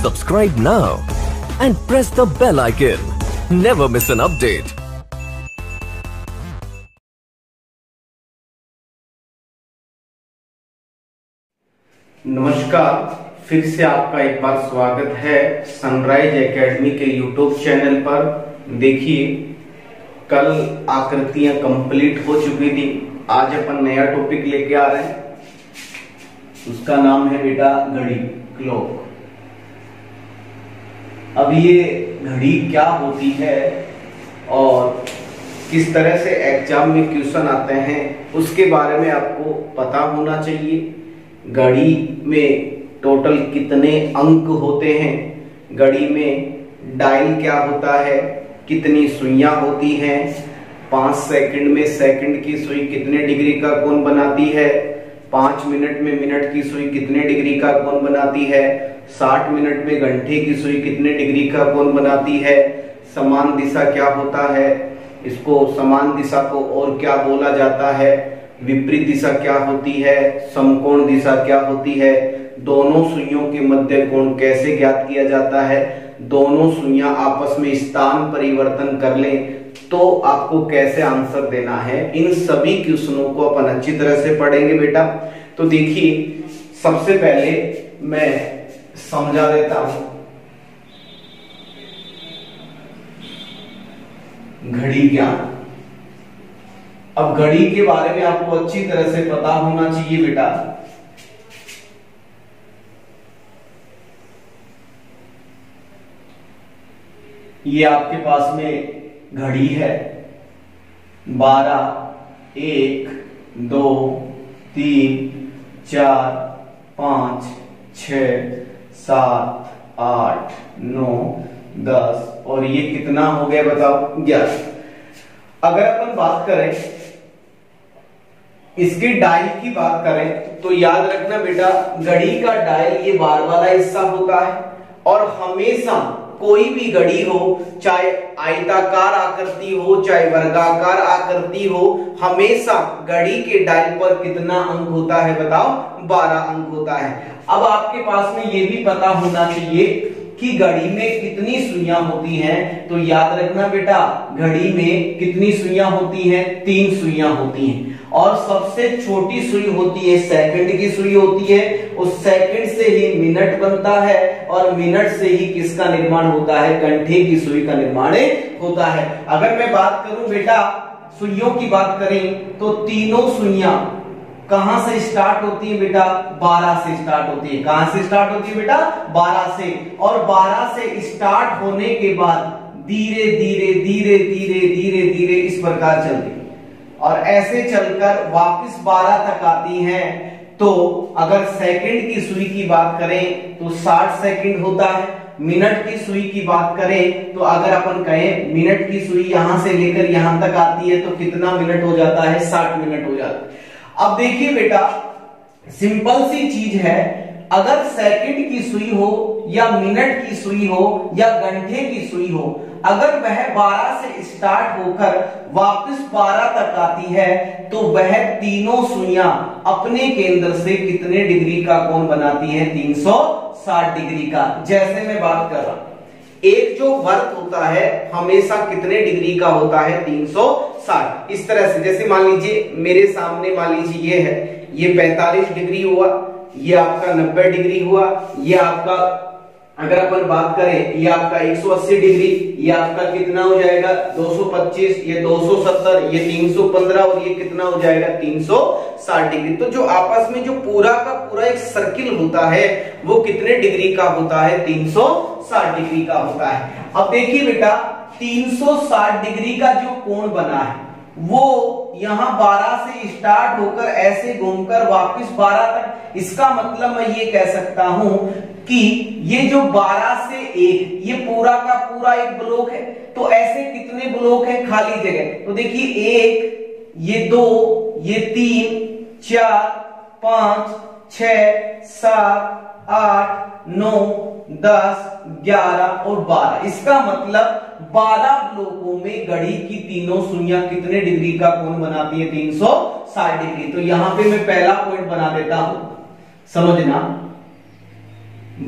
Subscribe now and press the bell icon. Never miss an update. नमस्कार, फिर से आपका एक बार स्वागत है सनराइज एकेडमी के यूट्यूब चैनल पर। देखिए, कल आकृतियां कंप्लीट हो चुकी थी। आज अपन नया टॉपिक लेके आ रहे हैं, उसका नाम है बेटा घड़ी, क्लॉक। अब ये घड़ी क्या होती है और किस तरह से एग्जाम में क्वेश्चन आते हैं उसके बारे में आपको पता होना चाहिए। घड़ी में टोटल कितने अंक होते हैं, घड़ी में डायल क्या होता है, कितनी सुइयां होती हैं, 5 सेकंड में सेकंड की सुई कितने डिग्री का कोण बनाती है, 5 मिनट में मिनट की सुई कितने डिग्री का कोण बनाती है, 60 मिनट में घंटे की सुई कितने डिग्री का कोण बनाती है, समान दिशा क्या होता है, इसको समान दिशा को और क्या बोला जाता है, विपरीत दिशा क्या होती है, समकोण दिशा क्या होती है, दोनों सुइयों के मध्य कोण कैसे ज्ञात किया जाता है, दोनों सुइयां आपस में स्थान परिवर्तन कर लें तो आपको कैसे आंसर देना है, इन सभी क्वेश्चनों को अपन अच्छी तरह से पढ़ेंगे बेटा। तो देखिए, सबसे पहले मैं समझा देता हूं घड़ी ज्ञान। अब घड़ी के बारे में आपको अच्छी तरह से पता होना चाहिए बेटा। ये आपके पास में घड़ी है, 12, 1, 2, 3, 4, 5, 6, 7, 8, 9, 10 और ये कितना हो गया बताओ, 11। अगर अपन बात करें इसके डायल की बात करें तो याद रखना बेटा, घड़ी का डायल ये बार वाला हिस्सा होता है और हमेशा कोई भी घड़ी हो, चाहे आयताकार आकृति हो चाहे वर्गाकार आकृति हो, हमेशा घड़ी के डायल पर कितना अंक होता है बताओ, 12 अंक होता है। अब आपके पास में ये भी पता होना चाहिए कि घड़ी में कितनी सुइयां होती हैं, तो याद रखना बेटा, घड़ी में कितनी सुइयां होती हैं, 3 सुइयां होती हैं और सबसे छोटी सुई होती है सेकंड की सुई होती है। उस सेकंड से ही मिनट बनता है और मिनट से ही किसका निर्माण होता है, घंटे की सुई का निर्माण होता है। अगर मैं बात करूं बेटा सुइयों की बात करें तो तीनों सुइयां कहां से स्टार्ट होती है बेटा, 12 से स्टार्ट होती है। कहां से स्टार्ट होती है बेटा, 12 से। और 12 से स्टार्ट होने के बाद धीरे धीरे धीरे धीरे धीरे धीरे इस प्रकार चलती है और ऐसे चलकर वापस 12 तक आती हैं। तो अगर सेकंड की सुई की बात करें तो 60 सेकंड होता है। मिनट की सुई की बात करें तो अगर अपन कहें मिनट की सुई यहां से लेकर यहां तक आती है तो कितना मिनट हो जाता है, 60 मिनट हो जाता है। अब देखिए बेटा, सिंपल सी चीज है, अगर सेकंड की सुई हो या मिनट की सुई हो या घंटे की सुई हो, अगर वह 12 से स्टार्ट होकर वापस 12 तक आती है तो वह तीनों सुइयां अपने केंद्र से कितने डिग्री का कोण बनाती है, 360 डिग्री का। जैसे मैं बात कर रहा हूं, एक जो वर्त होता है हमेशा कितने डिग्री का होता है, 360। इस तरह से जैसे मान लीजिए मेरे सामने मान लीजिए ये है, ये 45 डिग्री हुआ, ये आपका 90 डिग्री हुआ, ये आपका अगर अपन बात करें ये आपका 180 डिग्री, ये आपका कितना हो जाएगा 225, ये 270, ये 315 और ये कितना हो जाएगा 360 डिग्री। तो जो आपस में जो पूरा का पूरा एक सर्किल होता है वो कितने डिग्री का होता है, 360 डिग्री का होता है। अब देखिए बेटा, 360 डिग्री का जो कोण बना है वो यहां 12 से स्टार्ट होकर ऐसे घूमकर वापस 12 तक, इसका मतलब मैं ये कह सकता हूं कि ये जो 12 से 1 ये पूरा का पूरा एक ब्लॉक है। तो ऐसे कितने ब्लॉक है खाली जगह, तो देखिए 1, ये 2, ये 3, 4, 5, 6, 7, 8, 9, 10, 11 और 12। इसका मतलब 12 ब्लॉकों में घड़ी की तीनों सुइयां कितने डिग्री का कोण बनाती है, 360 डिग्री। तो यहां पे मैं पहला पॉइंट बना देता हूं, समझना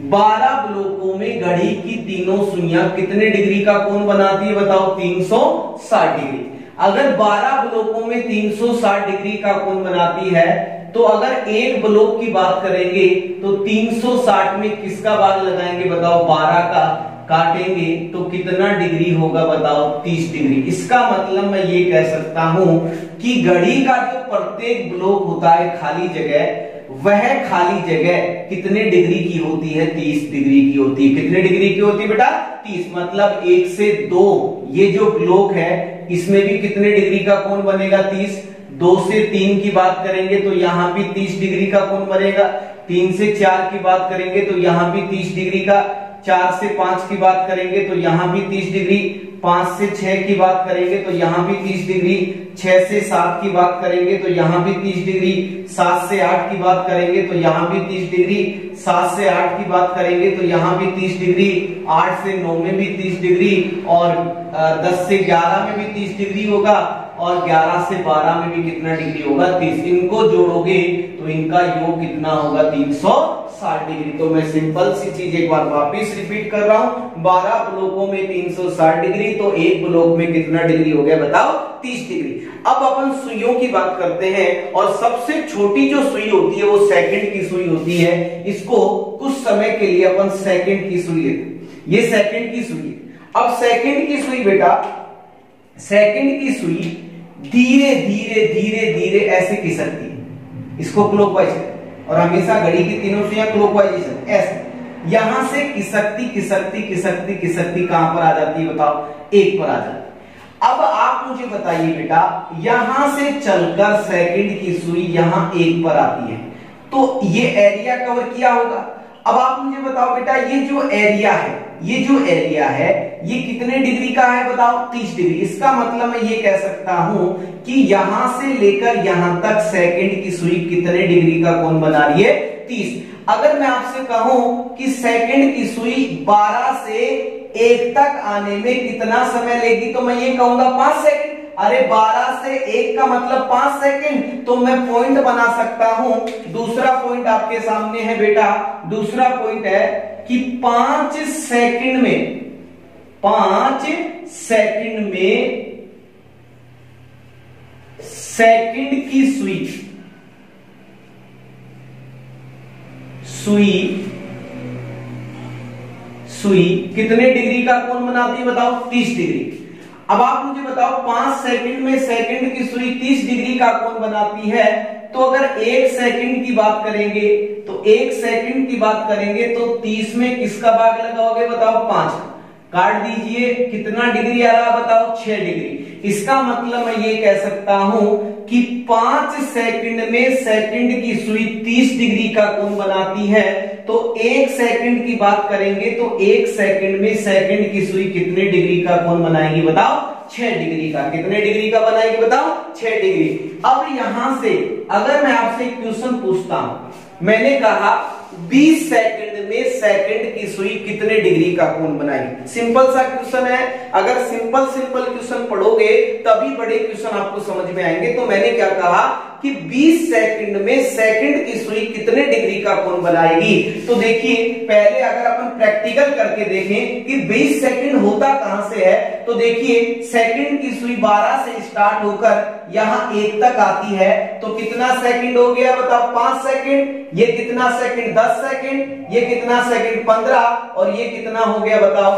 12 ब्लॉकों में घड़ी की तीनों सुइयां कितने डिग्री का कोण बनाती है बताओ? 360 डिग्री। अगर 12 ब्लॉकों में 360 डिग्री का कोण बनाती है तो अगर एक ब्लॉक की बात करेंगे तो 360 में किसका भाग लगाएंगे बताओ? 12 का काटेंगे तो कितना डिग्री होगा बताओ? 30 डिग्री। इसका मतलब मैं ये कह सकता हूं कि घड़ी का जो प्रत्येक ब्लॉक होता है खाली जगह, वह खाली जगह कितने डिग्री की होती है? 30 डिग्री की होती है। कितने डिग्री की होती है बेटा? 30। मतलब 1 से 2 ये जो ब्लॉक है इसमें भी कितने डिग्री का कोण बनेगा? 30। 2 से 3 की बात करेंगे तो यहां भी 30 डिग्री का कोण बनेगा। 3 से 4 की बात करेंगे तो यहां भी 30 डिग्री का। 4 से 5 की बात करेंगे तो यहां भी 30 डिग्री। 5 से 6 की बात करेंगे तो यहां भी 30 डिग्री। 6 से 7 की बात करेंगे तो यहां भी 30 डिग्री। 7 से 8 की बात करेंगे तो यहां भी 30 डिग्री। 7 से 8 की बात करेंगे तो यहां भी 30 डिग्री। 8 से 9 में भी 30 डिग्री और 10 से 11 में भी 30 डिग्री होगा और 11 से 12 में भी कितना डिग्री होगा? 30। इनको जोड़ोगे तो इनका योग कितना होगा? 360 डिग्री। तो मैं सिंपल सी चीज एक बार वापस रिपीट कर रहा हूं, 12 ब्लॉकों में 360 डिग्री, तो एक ब्लॉक में कितना डिग्री हो गया बताओ? 30 डिग्री। अब अपन सुइयों की बात करते हैं और सबसे छोटी जो सुई होती है वो सेकंड की सुई होती है। इसको कुछ समय के लिए अपन सेकंड की सुई लेते हैं। ये सेकंड की सुई है। अब सेकंड की सुई बेटा, सेकंड की सुई धीरे धीरे धीरे धीरे ऐसे खिसकती है, इसको क्लॉकवाइज और हमेशा घड़ी की तीनों सुइयां क्लॉकवाइज ऐसे यहां से खिसकती खिसकती खिसकती खिसकती कहां पर आ जाती है बताओ? 1 पर आ जाती है। अब आप मुझे बताइए बेटा, यहां से चलकर सेकंड की सुई यहां 1 पर आती है तो ये एरिया कवर किया होगा। अब आप मुझे बताओ बेटा, ये जो एरिया है, ये जो एरिया है ये कितने डिग्री का है बताओ? 30 डिग्री। इसका मतलब मैं ये कह सकता हूं कि यहां से लेकर यहां तक सेकंड की सुई कितने डिग्री का कोण बना रही है? 30। अगर मैं आपसे कहूं कि सेकंड की सुई 12 से 1 तक आने में कितना समय लेगी तो मैं ये कहूंगा 5 सेकंड। अरे 12 से 1 का मतलब 5 सेकंड, तो मैं पॉइंट बना सकता हूं। दूसरा पॉइंट आपके सामने है बेटा, दूसरा पॉइंट है कि 5 सेकंड में, 5 सेकंड में सेकंड की सुई कितने डिग्री का कोण बनाती है बताओ? 30 डिग्री। अब आप मुझे बताओ 5 सेकंड में सेकंड की सुई 30 डिग्री का कोण बनाती है, तो अगर 1 सेकंड की बात करेंगे तो 1 सेकंड की बात करेंगे तो 30 में किसका भाग लगाओगे बताओ? 5। काट दीजिए, कितना डिग्री आ रहा बताओ? 6 डिग्री। इसका मतलब मैं ये कह सकता हूं कि 5 सेकंड में सेकंड की सुई 30 डिग्री का कोण बनाती है, तो 1 सेकंड की बात करेंगे तो 1 सेकंड में सेकंड की सुई कितने डिग्री का कोण बनाएगी बताओ? 6 डिग्री का। कितने डिग्री का बनाएगी बताओ? 6 डिग्री। अब यहां से अगर मैं आपसे एक क्वेश्चन पूछता हूं, मैंने कहा 20 सेकंड में सेकंड की सुई कितने डिग्री का कोण बनाएगी? सिंपल सा क्वेश्चन है। अगर सिंपल क्वेश्चन पढ़ोगे तभी बड़े क्वेश्चन आपको समझ में आएंगे। तो मैंने क्या कहा कि 20 सेकंड में सेकंड की सुई कितने डिग्री का कोण बनाएगी? तो देखिए, पहले अगर अपन प्रैक्टिकल करके देखें कि 20 सेकंड होता कहां से है, तो देखिए सेकंड की सुई 12 से स्टार्ट होकर यहां 1 तक आती है, तो कितना सेकंड हो गया बताओ? 5 सेकंड। ये कितना सेकंड? 10 सेकंड। ये कितना सेकंड? 15। और ये कितना हो गया बताओ?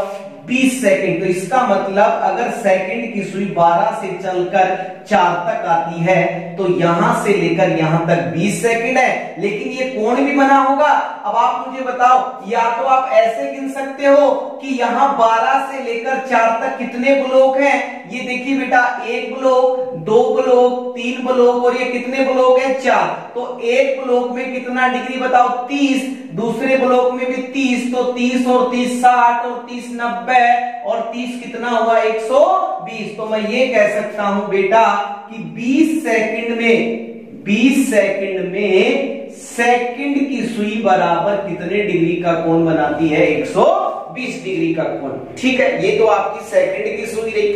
20 सेकंड। तो इसका मतलब अगर सेकंड की सुई 12 से चलकर 4 तक आती है तो यहां से लेकर यहां तक 20 सेकंड है, लेकिन ये कोण भी बना होगा। अब आप मुझे बताओ, या तो आप ऐसे गिन सकते हो कि यहां 12 से लेकर 4 तक कितने ब्लॉक हैं? ये देखिए बेटा, 1 ब्लॉक, 2 ब्लॉक, 3 ब्लॉक और ये कितने ब्लॉक हैं? 4। तो एक ब्लॉक में कितना डिग्री बताओ? 30। दूसरे ब्लॉक में भी 30, तो 30 और 30 60 और 30 90 और 30 कितना हुआ? 120। तो मैं ये कह सकता हूं बेटा कि 20 सेकंड में सेकंड की सुई बराबर कितने डिग्री का कोण बनाती है? 120 डिग्री का कोण। ठीक है, ये तो आपकी सेकंड की सुई रही।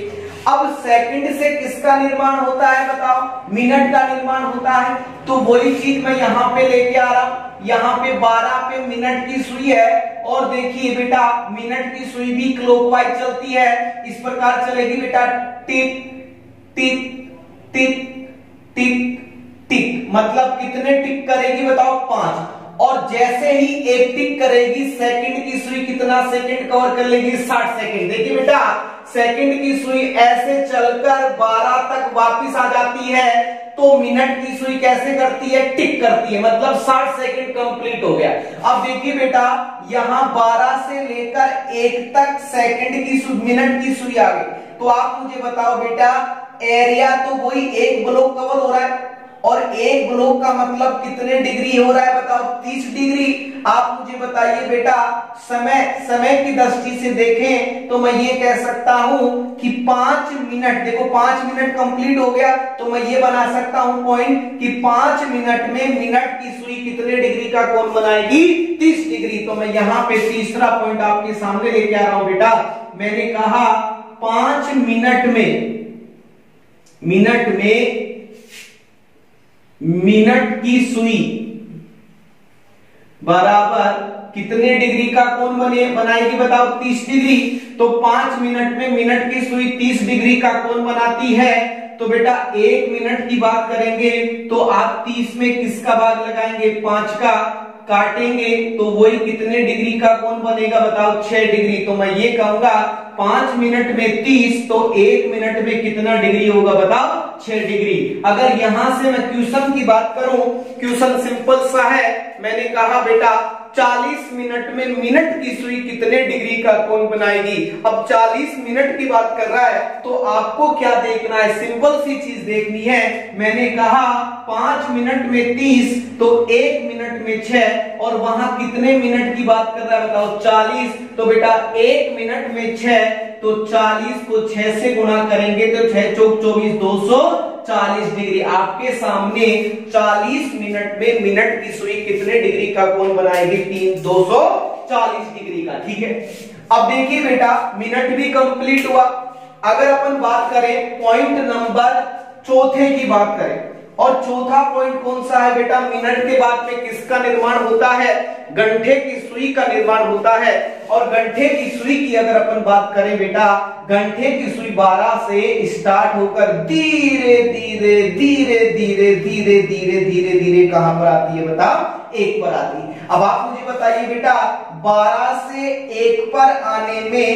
अब सेकंड से किसका निर्माण होता है बताओ, मिनट का निर्माण होता है। तो वही चीज मैं यहाँ पे लेके आ रहा हूं, यहाँ पे 12 पे मिनट की सुई है और देखिए बेटा मिनट की सुई भी क्लॉकवाइज चलती है, इस प्रकार चलेगी बेटा, टिक टिक टिक टिक टिक, मतलब कितने टिक करेगी बताओ 5। और जैसे ही एक टिक करेगी सेकंड की सुई कितना सेकंड कवर कर लेगी 60 सेकंड। देखिए बेटा सेकंड की सुई ऐसे चलकर 12 तक वापस आ जाती है, तो मिनट की सुई कैसे करती है, टिक करती है, मतलब 60 सेकंड कंप्लीट हो गया। अब देखिए बेटा यहां 12 से लेकर 1 तक सेकंड की सुई, मिनट की सुई आ गई। तो आप मुझे बताओ बेटा एरिया तो वही एक ब्लॉक कवर हो रहा है, और एक ब्लॉक का मतलब कितने डिग्री हो रहा है बताओ, 30 डिग्री। आप मुझे बताइए बेटा समय की दृष्टि से देखें तो मैं ये कह सकता हूं कि 5 मिनट, देखो 5 मिनट कंप्लीट हो गया, तो मैं ये बना सकता हूं पॉइंट कि 5 मिनट में मिनट की सुई कितने डिग्री का कोण बनाएगी, 30 डिग्री। तो मैं यहाँ पे तीसरा पॉइंट आपके सामने लेके आ रहा हूं बेटा, मैंने कहा 5 मिनट में मिनट की सुई बराबर कितने डिग्री का कोण बनाएगी बताओ, 30 डिग्री। तो 5 मिनट में मिनट की सुई 30 डिग्री का कोण बनाती है। तो बेटा 1 मिनट की बात करेंगे तो आप 30 में किसका भाग लगाएंगे, 5 का, काटेंगे तो वही कितने डिग्री का कोण बनेगा बताओ, 6 डिग्री। तो मैं ये कहूंगा 5 मिनट में 30, तो 1 मिनट में कितना डिग्री होगा बताओ, 6 डिग्री। अगर यहां से मैं क्वेश्चन की बात करूं, क्वेश्चन सिंपल सा है, मैंने कहा बेटा 40 मिनट में मिनट की सुई कितने डिग्री का कोण बनाएगी। अब 40 मिनट की बात कर रहा है तो आपको क्या देखना है, सिंपल सी चीज देखनी है। मैंने कहा 5 मिनट में 30, तो 1 मिनट में 6, और वहां कितने मिनट की बात कर रहा है बताओ, 40। तो बेटा 1 मिनट में 6, तो 40 को 6 से गुणा करेंगे तो 6 चौक 24, 240 डिग्री। आपके सामने 40 मिनट में मिनट की सुई कितने डिग्री का कोण बनाएगी, 240 डिग्री का। ठीक है, अब देखिए बेटा मिनट भी कंप्लीट हुआ। अगर अपन बात करें पॉइंट नंबर चौथे की बात करें, और चौथा पॉइंट कौन सा है बेटा, मिनट के बाद में किसका निर्माण होता है, गंठे की सुई का निर्माण होता है। और गंठे की सुई की अगर अपन बात करें बेटा, गंठे की सुई 12 से स्टार्ट होकर धीरे धीरे धीरे धीरे धीरे धीरे धीरे धीरे कहां पर आती है बताओ, 1 पर आती है। अब आप मुझे बताइए बेटा 12 से 1 पर आने में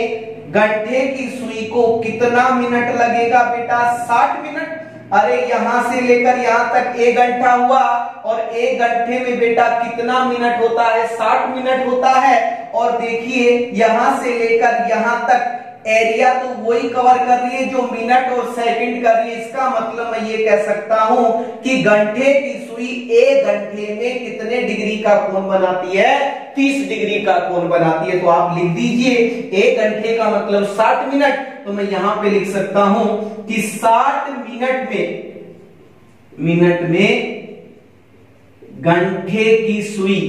गंठे की सुई को कितना मिनट लगेगा बेटा, 60 मिनट। अरे यहां से लेकर यहां तक 1 घंटा हुआ, और 1 घंटे में बेटा कितना मिनट होता है, 60 मिनट होता है। और देखिए यहां से लेकर यहां तक एरिया तो वही कवर कर रही है जो मिनट और सेकंड कर रही है। इसका मतलब मैं ये कह सकता हूं कि गंठे की सुई 1 घंटे में कितने डिग्री का कोण बनाती है, 30 डिग्री का कोण बनाती है। तो आप लिख दीजिए 1 घंटे का मतलब 60 मिनट। तो मैं यहां पे लिख सकता हूं कि 60 मिनट में गंठे की सुई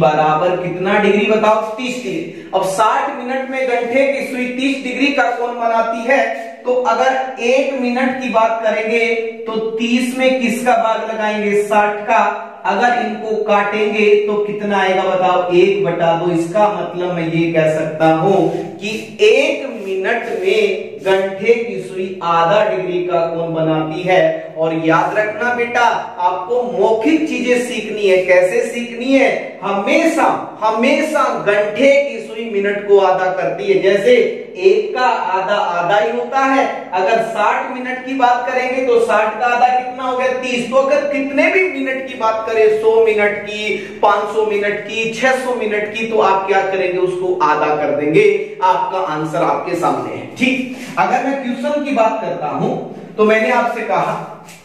बराबर कितना डिग्री बताओ, 30 डिग्री। अब 60 मिनट में गंठे की सुई 30 डिग्री का कोण बनाती है। तो अगर 1 मिनट की बात करेंगे तो 30 में किसका भाग लगाएंगे, 60 का। अगर इनको काटेंगे तो कितना आएगा बताओ, 1/2। इसका मतलब मैं ये कह सकता हूं कि 1 मिनट में गंठे की सुई आधा डिग्री का कोण बनाती है। और याद रखना बेटा आपको मौखिक चीजें सीखनी है। कैसे सीखनी है, हमेशा गंठे की सुई मिनट को आधा करती है। जैसे 1 का आधा आधा ही होता है। अगर 60 मिनट की बात करेंगे तो 60 का आधा कितना हो गया, 30। तो अगर कितने भी मिनट की बात करें, 100 मिनट की, 500 मिनट की, 600 मिनट की, तो आप क्या करेंगे, उसको आधा कर देंगे। आपका आंसर आपके सामने है। ठीक, अगर मैं क्वेश्चन की बात करता हूं तो मैंने आपसे कहा,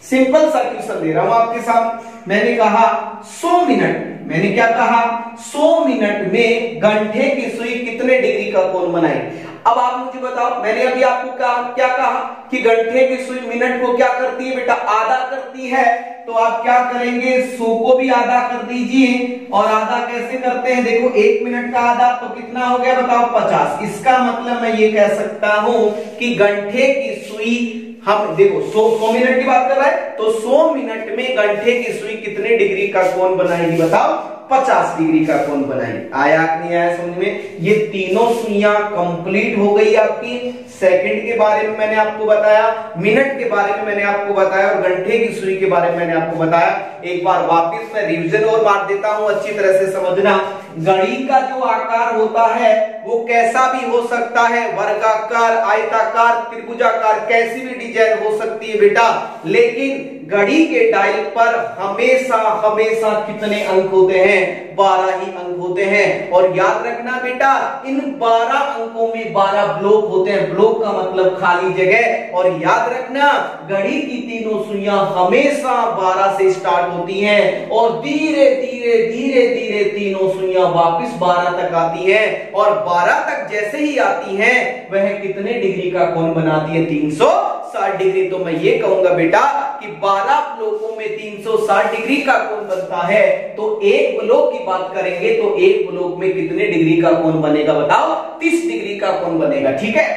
सिंपल सा क्वेश्चन दे रहा हूं आपके सामने। मैंने कहा 100 मिनट, मैंने क्या कहा, 100 मिनट में गंठे की सुई कितने डिग्री का कोण बनाएगी। अब आप मुझे बताओ, मैंने अभी आपको क्या कहा कि गंठे की सुई मिनट को क्या करती है बेटा, आधा करती है। तो आप क्या करेंगे, 100 को भी आधा कर दीजिए। और आधा कैसे करते हैं, देखो 1 मिनट का आधा तो कितना हो गया बताओ, 50। इसका मतलब मैं ये कह सकता हूं कि गंठे की सुई, हम देखो 100 मिनट की बात कर रहा है, तो 100 मिनट में गंठे की सुई कितने डिग्री का कोण बनाएगी बताओ, 50 डिग्री का कोण बनाएगी। आया कि नहीं आया समझ में। ये तीनों सुइयां कंप्लीट हो गई आपकी। सेकंड के बारे में मैंने आपको बताया, मिनट के बारे में मैंने आपको बताया, और घंटे की सुई के बारे में मैंने आपको बताया। एक बार वापस मैं रिवीजन और मार देता हूं, अच्छी तरह से समझना। घड़ी का जो आकार होता है वो कैसा भी हो सकता है, वर्गाकार, आयताकार, त्रिभुजाकार, कैसी भी डिजाइन हो सकती है बेटा, लेकिन घड़ी के डायल पर हमेशा हमेशा कितने अंक होते हैं, 12 ही अंक होते हैं। और याद रखना बेटा, इन 12 अंकों में 12 ब्लॉक होते हैं। ब्लॉक का मतलब खाली जगह। और याद रखना, घड़ी की तीनों सुइयां हमेशा 12 से स्टार्ट होती हैं और धीरे धीरे धीरे धीरे तीनों सुइयां वापस 12 तक आती हैं। और 12 तक जैसे ही आती हैं, वह कितने डिग्री का कोण बनाती है, 360 डिग्री। तो मैं ये कहूंगा बेटा कि 12 ब्लॉकों में 360 डिग्री का कोण बनता है। तो एक ब्लॉक की बात करेंगे तो एक ब्लॉक में कितने डिग्री का कोण बनेगा बताओ, 30 डिग्री का कोण बनेगा। ठीक है,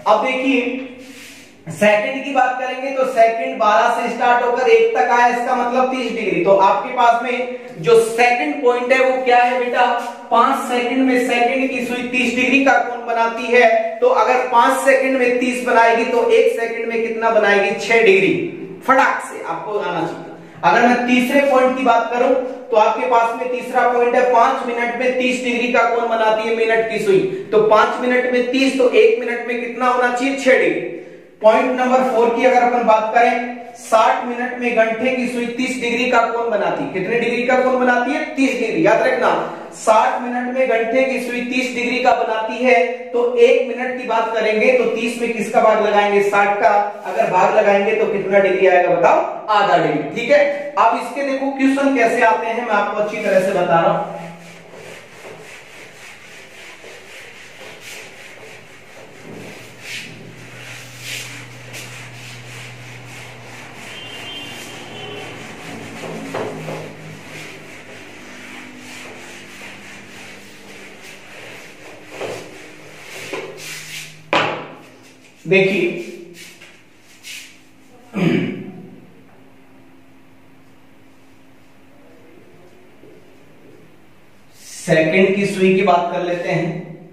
अब देखिए सेकंड की बात करेंगे तो सेकंड 12 से स्टार्ट होकर 1 तक आया, इसका मतलब 30 डिग्री। तो आपके पास में जो सेकंड पॉइंट है वो क्या है बेटा, 5 सेकंड में सेकंड की सुई 30 डिग्री का कोण बनाती है। तो अगर 5 सेकंड में 30 बनाएगी तो 1 सेकंड में कितना बनाएगी, 6 डिग्री। फटाक से आपको आना चाहिए। अगर मैं तीसरे पॉइंट की बात करूं तो आपके पास में तीसरा पॉइंट है, 5 मिनट में 30 डिग्री का कोण बनाती है मिनट की सुई। तो 5 मिनट में 30, तो 1 मिनट में कितना होना चाहिए, 6 डिग्री। पॉइंट नंबर 4 की अगर अपन बात करें, 60 मिनट में घंटे की सुई 30 डिग्री का कोण बनाती है। कितने डिग्री का कोण बनाती है, 30 डिग्री। याद रखना, 60 मिनट में घंटे की सुई 30 डिग्री का बनाती है। तो 1 मिनट की बात करेंगे तो 30 में किसका भाग लगाएंगे, 60 का। अगर भाग लगाएंगे तो कितना डिग्री आएगा बताओ, आधा डिग्री। ठीक है, अब इसके देखो क्वेश्चन कैसे आते हैं, मैं आपको अच्छी तरह से बता रहा हूं। देखिए सेकंड की सुई की बात कर लेते हैं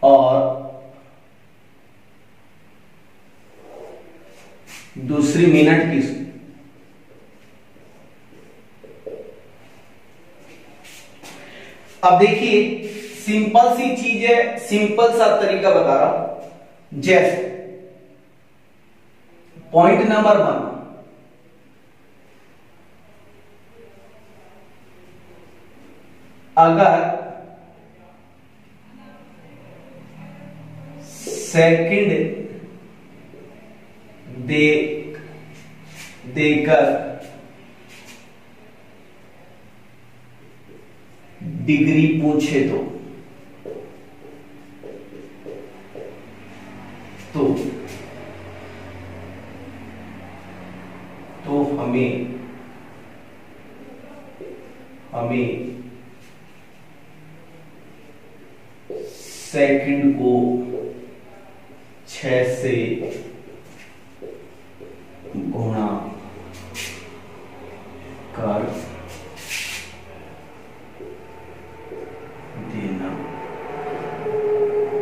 और दूसरी मिनट की सुई। अब देखिए सिंपल सी चीज है, सिंपल सा तरीका बता रहा हूं। जैसे पॉइंट नंबर 1, अगर सेकंड देकर डिग्री पूछे तो हमें सेकंड को 6 से गुणा कर देना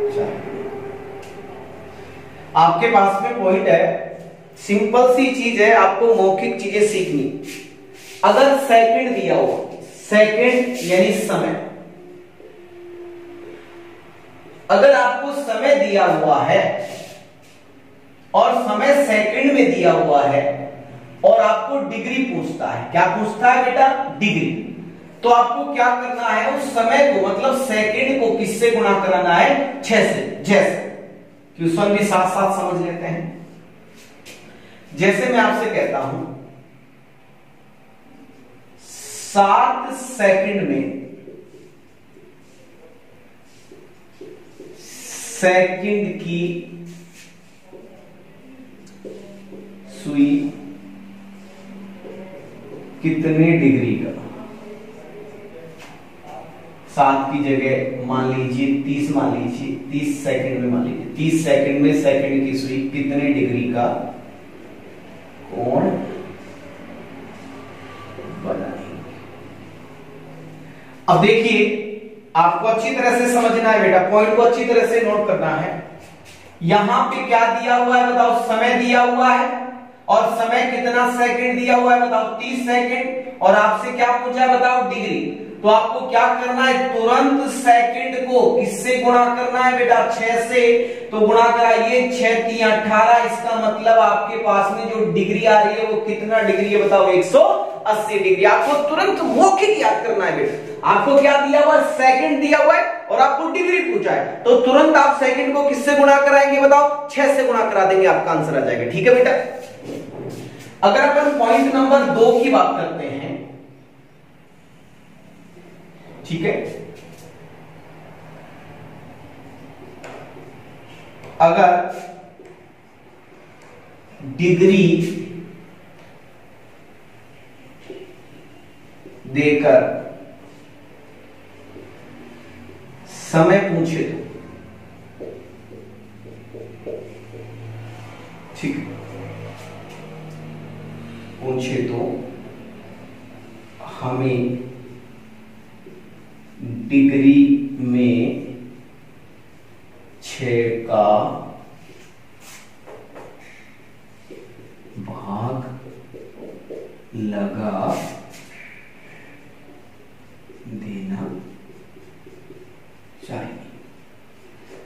चाहिए। आपके पास में पॉइंट है, सिंपल सी चीज है, आपको मौखिक चीजें सीखनी। अगर सेकंड दिया हो, सेकंड यानी समय, अगर आपको समय दिया हुआ है और समय सेकंड में दिया हुआ है और आपको डिग्री पूछता है, क्या पूछता है बेटा, डिग्री, तो आपको क्या करना है, उस समय को मतलब सेकंड को किससे गुणा कराना है, 6 से। जैसे क्वेश्चन भी साथ साथ समझ लेते हैं। जैसे मैं आपसे कहता हूं 7 सेकंड में सेकंड की सुई कितने डिग्री का, 7 की जगह मान लीजिए 30, मान लीजिए 30 सेकंड में, मान लीजिए 30 सेकंड में सेकंड की सुई कितने डिग्री का कोण बनाएंगे। अब देखिए, आपको अच्छी तरह से समझना है बेटा, पॉइंट को अच्छी तरह से नोट करना है। यहां पे क्या दिया हुआ है बताओ, समय दिया हुआ है, और समय कितना सेकंड दिया हुआ है बताओ, 30 सेकंड, और आपसे क्या पूछा है बताओ, डिग्री। तो आपको क्या करना है, तुरंत सेकंड को किससे गुणा करना है बेटा, 6 से। तो गुणा कराइए, 6 3 18, इसका मतलब आपके पास में जो डिग्री आ रही है वो कितना डिग्री है बताओ, 180 डिग्री। आपको तुरंत मौखिक याद करना है बेटा। आपको क्या दिया हुआ, सेकंड दिया हुआ है और आपको डिग्री पूछा है, तो तुरंत आप सेकंड को किससे गुणा कराएंगे बताओ, 6 से गुणा करा देंगे, आपका आंसर आ जाएगा। ठीक है बेटा। अगर अपन पॉइंट नंबर 2 की बात करते हैं, ठीक है, अगर डिग्री देकर समय पूछे तो, ठीक है, पूछे तो हमें डिग्री में 6 का भाग लगा देना चाहिए।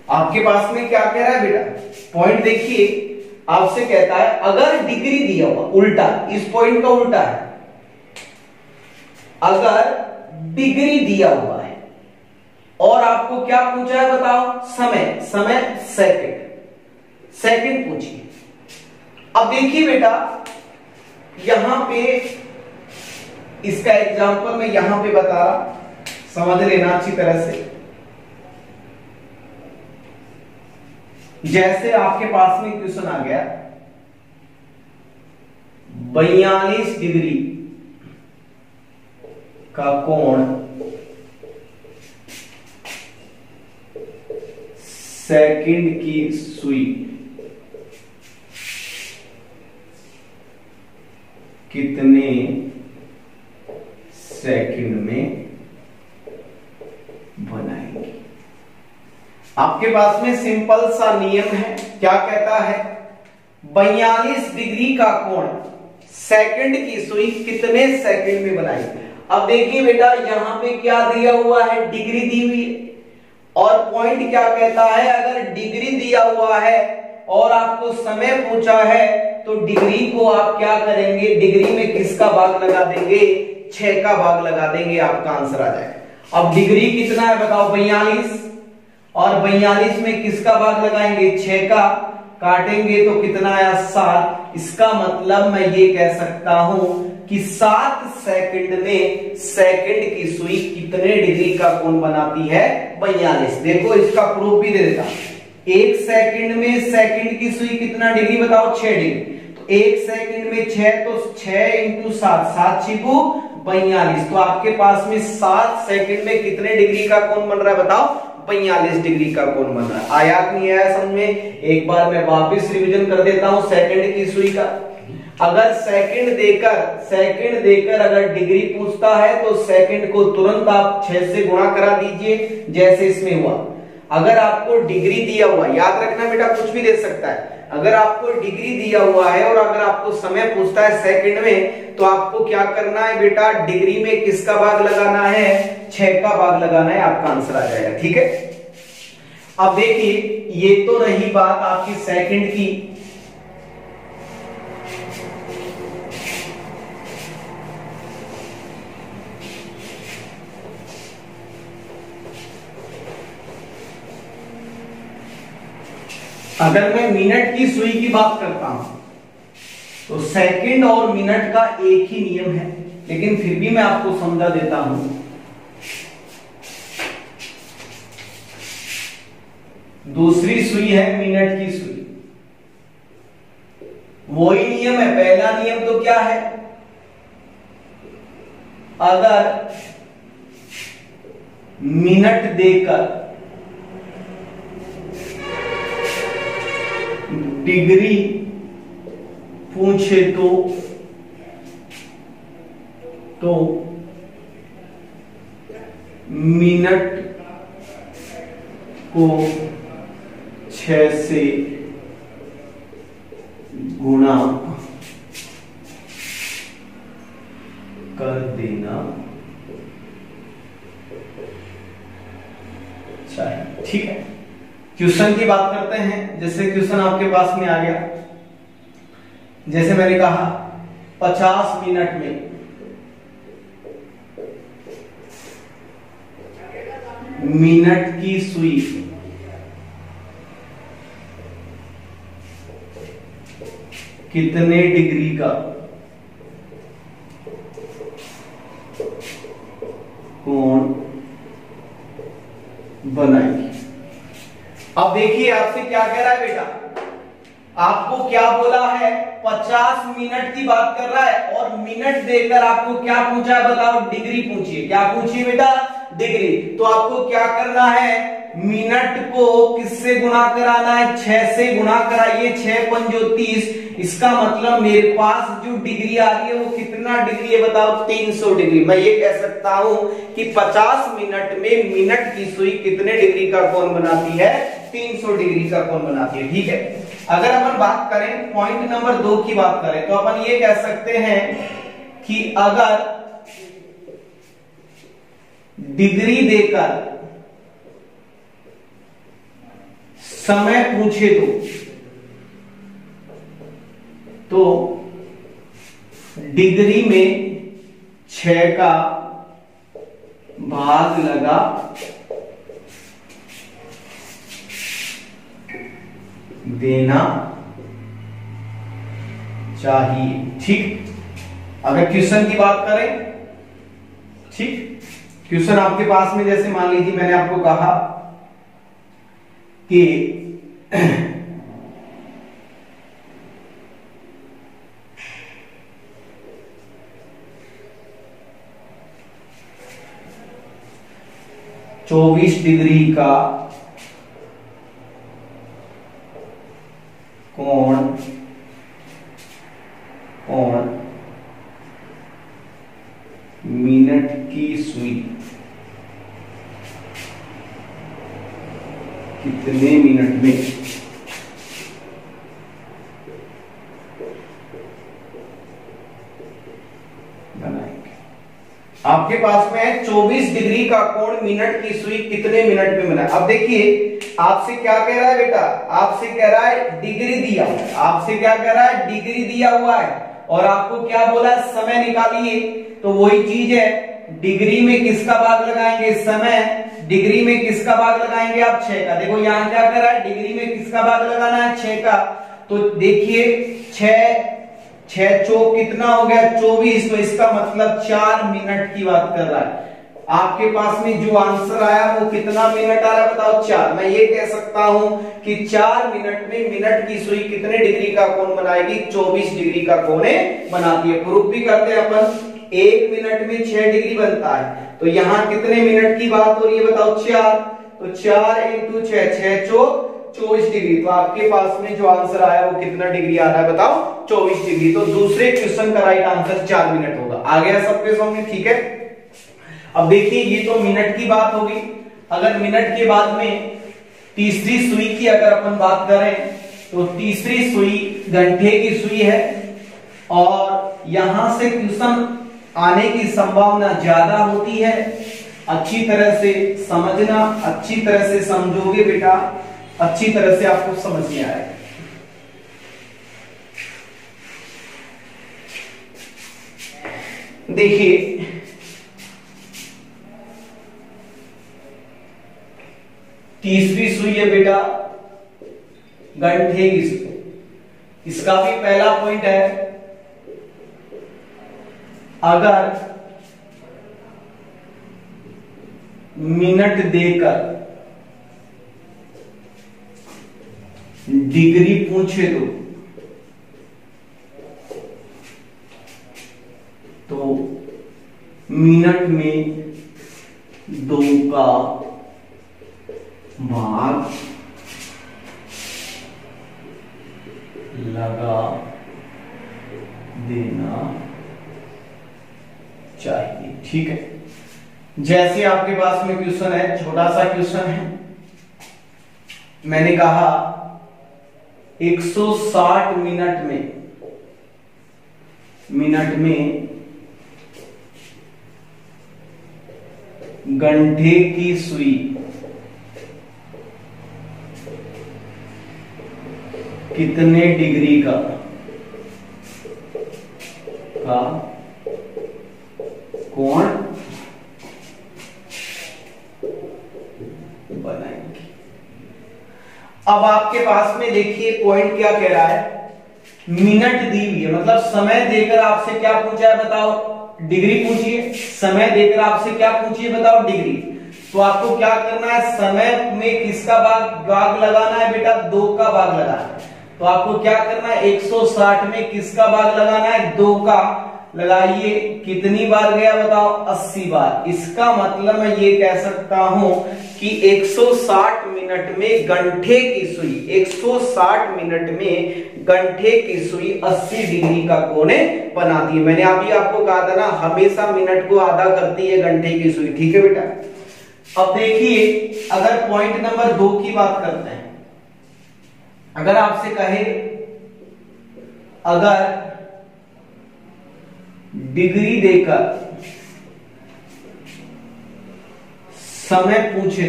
आपके पास में क्या कह रहा है बेटा, पॉइंट देखिए, आपसे कहता है अगर डिग्री दिया हुआ, उल्टा, इस पॉइंट का उल्टा है, अगर डिग्री दिया हुआ है और आपको क्या पूछा है बताओ, समय, समय सेकंड, सेकंड पूछिए। अब देखिए बेटा, यहां पे इसका एग्जांपल मैं यहां पे बता रहा, समझ लेना अच्छी तरह से। जैसे आपके पास में क्वेश्चन आ गया, 42 डिग्री का कोण सेकंड की सुई कितने सेकंड में बनाएंगे। आपके पास में सिंपल सा नियम है, क्या कहता है, 42 डिग्री का कोण सेकंड की सुई कितने सेकंड में बनाएंगे। अब देखिए बेटा, यहां पे क्या दिया हुआ है, डिग्री दी हुई है, और पॉइंट क्या कहता है, अगर डिग्री दिया हुआ है और आपको समय पूछा है, तो डिग्री को आप क्या करेंगे, डिग्री में किसका भाग लगा देंगे, 6 का भाग लगा देंगे, आपका आंसर आ जाएगा। अब डिग्री कितना है बताओ, 42, और 42 में किसका भाग लगाएंगे, 6 का, काटेंगे तो कितना आया, 7। इसका मतलब मैं ये कह सकता हूं कि 7 सेकंड में सेकंड की सुई कितने डिग्री का कोण बनाती है, 42। देखो इसका प्रूफ भी दे देता, 1 सेकंड में सेकंड की सुई कितना डिग्री बताओ, 6 डिग्री। तो 1 सेकंड में 6, तो 6 इंटू 7, 7 छिपू 42। तो आपके पास में 7 सेकंड में कितने डिग्री का कोण बन रहा है बताओ, 42 डिग्री का कोण बन रहा है। आया कि नहीं आया समझ में। एक बार मैं वापस रिवीजन कर देता हूं सेकंड की सुई का। अगर सेकंड देकर अगर डिग्री पूछता है तो सेकंड को तुरंत आप 6 से गुणा करा दीजिए, जैसे इसमें हुआ। अगर आपको डिग्री दिया हुआ, याद रखना बेटा कुछ भी दे सकता है, अगर आपको डिग्री दिया हुआ है और अगर आपको समय पूछता है सेकंड में, तो आपको क्या करना है बेटा, डिग्री में किसका भाग लगाना है, 6 का भाग लगाना है, आपका आंसर आ जाएगा। ठीक है। अब देखिए, ये तो रही बात आपकी सेकंड की। अगर मैं मिनट की सुई की बात करता हूं तो सेकंड और मिनट का एक ही नियम है, लेकिन फिर भी मैं आपको समझा देता हूं। दूसरी सुई है मिनट की सुई, वही नियम है। पहला नियम तो क्या है, अगर मिनट देकर डिग्री पूछे तो मिनट को 6 से गुणा कर देना चाहिए। ठीक है, क्वेश्चन की बात करते हैं। जैसे क्वेश्चन आपके पास में आ गया, जैसे मैंने कहा 50 मिनट में मिनट की सुई कितने डिग्री का कोण बनाएगी। अब देखिए आपसे क्या कह रहा है बेटा, आपको क्या बोला है, 50 मिनट की बात कर रहा है और मिनट देकर आपको क्या पूछा है बताओ, डिग्री पूछिए। क्या पूछिए बेटा, डिग्री। तो आपको क्या करना है, मिनट को किससे गुणा कराना है, 6 से गुणा कराइए। 6 पंजो 30, इसका मतलब मेरे पास जो डिग्री आ रही है वो कितना डिग्री है बताओ, 300 डिग्री। मैं ये कह सकता हूं कि 50 मिनट में मिनट की सुई कितने डिग्री का कोण बनाती है, 300 डिग्री का कोण बनाती है। ठीक है, अगर अपन बात करें पॉइंट नंबर 2 की बात करें तो अपन ये कह सकते हैं कि अगर डिग्री देकर समय पूछे तो डिग्री में 6 का भाग लगा देना चाहिए। ठीक, अगर क्वेश्चन की बात करें, ठीक, क्वेश्चन आपके पास में जैसे मान लीजिए मैंने आपको कहा कि चौबीस डिग्री का कोण मिनट की सुई कितने मिनट में बनाएंगे। आपके पास में है 24 डिग्री का कोण मिनट की सुई कितने मिनट में बनाए। अब देखिए आपसे क्या कह रहा है बेटा, आपसे कह रहा है डिग्री दिया, आपसे क्या कह रहा है, डिग्री दिया हुआ है और आपको क्या बोला, समय निकालिए। तो वही चीज है, डिग्री में किसका भाग लगाएंगे, समय, डिग्री में किसका भाग लगाएंगे आप, 6 का। देखो यहां क्या कर रहा है, डिग्री में किसका भाग लगाना है, 6 का। तो देखिए 6 चौक कितना हो गया, 24। तो इसका मतलब 4 मिनट की बात कर रहा है। आपके पास में जो आंसर आया वो कितना मिनट आ रहा है बताओ, 4। मैं ये कह सकता हूं कि 4 मिनट में मिनट की सुई कितने डिग्री का कोण बनाएगी, 24 डिग्री का कोण बनाती है। प्रूफ भी करते हैं अपन, 1 मिनट में 6 डिग्री बनता है। तो यहाँ कितने मिनट की बात हो रही है बताओ, 4। तो 4 इंटू 6, 6 चौक 24 डिग्री। तो आपके पास में जो आंसर आया वो कितना डिग्री आ रहा है बताओ, 24 डिग्री। तो दूसरे क्वेश्चन का राइट आंसर 4 मिनट होगा। आ गया सबके सामने, ठीक है। अब देखिए ये तो मिनट की बात होगी। अगर मिनट के बाद में तीसरी सुई की अगर अपन बात करें तो तीसरी सुई घंटे की सुई है और यहां से क्वेश्चन आने की संभावना ज्यादा होती है। अच्छी तरह से समझना, अच्छी तरह से समझोगे बेटा, अच्छी तरह से आपको समझ में आएगा। देखिए तीसरी सुई है बेटा गंठे की सुई। इसका भी पहला पॉइंट है, अगर मिनट देकर डिग्री पूछे मिनट में 2 का भाग लगा देना चाहिए। ठीक है, जैसे आपके पास में क्वेश्चन है, छोटा सा क्वेश्चन है, मैंने कहा 160 मिनट में घंटे की सुई कितने डिग्री का कोण बनाएंगे। अब आपके पास में देखिए पॉइंट क्या कह रहा है, मिनट दी हुई है, मतलब समय देकर आपसे क्या पूछा है बताओ, डिग्री पूछिए। समय देकर आपसे क्या पूछिए बताओ, डिग्री। तो आपको क्या करना है, समय में किसका भाग लगाना है बेटा, 2 का भाग लगाना है। तो आपको क्या करना है, 160 में किसका भाग लगाना है, 2 का। लगाइए, कितनी बार गया बताओ, 80 बार। इसका मतलब मैं ये कह सकता हूं कि 160 मिनट में घंटे की सुई, 160 मिनट में घंटे की सुई 80 डिग्री का कोण बनाती है। मैंने अभी आपको कहा था ना, हमेशा मिनट को आधा करती है घंटे की सुई। ठीक है बेटा, अब देखिए अगर पॉइंट नंबर 2 की बात करते हैं, अगर आपसे कहे, अगर डिग्री देकर समय पूछे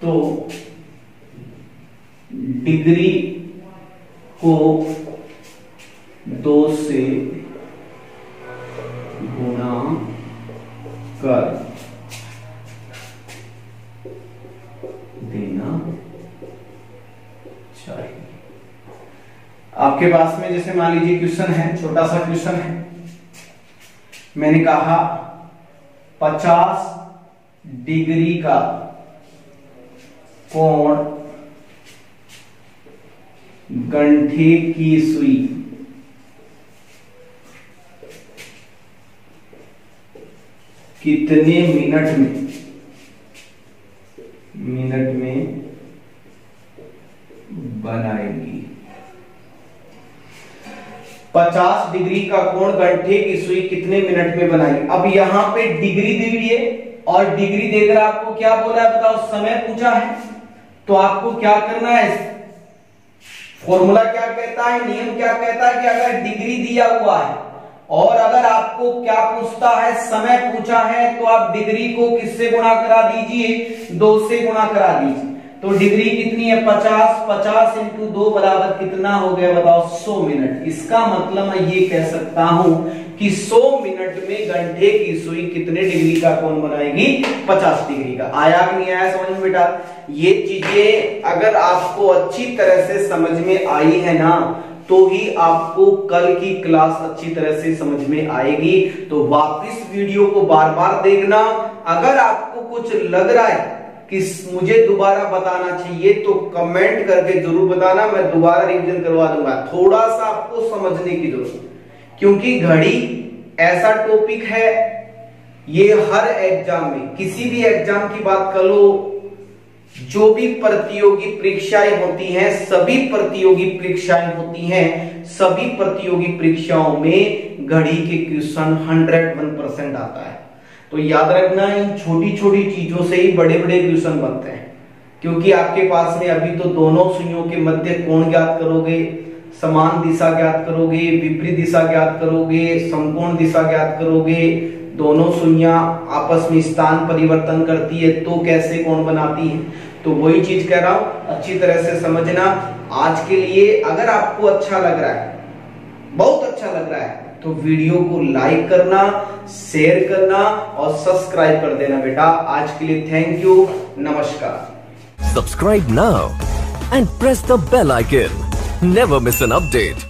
तो डिग्री को 2 से गुणा कर देना चाहिए। आपके पास में जैसे मान लीजिए क्वेश्चन है, छोटा सा क्वेश्चन है, मैंने कहा 50 डिग्री का कोण घंटे की सुई कितने मिनट में बनाएगी। 50 डिग्री का कोण घंटे की सुई कितने मिनट में बनाएगी। अब यहां पे डिग्री दी हुई है और डिग्री देकर आपको क्या बोला है बताओ, समय पूछा है। तो आपको क्या करना है, फॉर्मूला क्या कहता है, नियम क्या कहता है कि अगर डिग्री दिया हुआ है और अगर आपको क्या पूछता है, समय पूछा है, तो आप डिग्री को किससे गुणा करा दीजिए, 2 से गुणा करा दीजिए। तो डिग्री कितनी है, 50, 50 इंटू 2 बराबर कितना हो गया बताओ, 100 मिनट। इसका मतलब मैं ये कह सकता हूं कि 100 मिनट में घंटे की सुई कितने डिग्री का कोण बनाएगी, 50 डिग्री का। आया कि नहीं आया समझ में बेटा। ये चीजें अगर आपको अच्छी तरह से समझ में आई है ना, तो ही आपको कल की क्लास अच्छी तरह से समझ में आएगी। तो वापस वीडियो को बार बार देखना। अगर आपको कुछ लग रहा है कि मुझे दोबारा बताना चाहिए तो कमेंट करके जरूर बताना, मैं दोबारा रिवीजन करवा दूंगा। थोड़ा सा आपको समझने की जरूरत, क्योंकि घड़ी ऐसा टॉपिक है, ये हर एग्जाम में, किसी भी एग्जाम की बात कर लो, जो भी प्रतियोगी परीक्षाएं होती हैं, सभी प्रतियोगी परीक्षाएं होती हैं, सभी प्रतियोगी परीक्षाओं में घड़ी के क्वेश्चन 101% आता है। तो याद रखना, इन छोटी छोटी चीजों से ही बड़े बड़े क्वेश्चन बनते हैं। क्योंकि आपके पास में अभी तो दोनों सुइयों के मध्य कोण ज्ञात करोगे, समान दिशा ज्ञात करोगे, विपरीत दिशा ज्ञात करोगे, समकोण दिशा ज्ञात करोगे, दोनों सुइयां आपस में स्थान परिवर्तन करती है तो कैसे कोण बनाती है। तो वही चीज कह रहा हूं, अच्छी तरह से समझना। आज के लिए अगर आपको अच्छा लग रहा है, बहुत अच्छा लग रहा है, तो वीडियो को लाइक करना, शेयर करना और सब्सक्राइब कर देना बेटा। आज के लिए थैंक यू, नमस्कार। Subscribe now and press the bell icon. Never miss an update.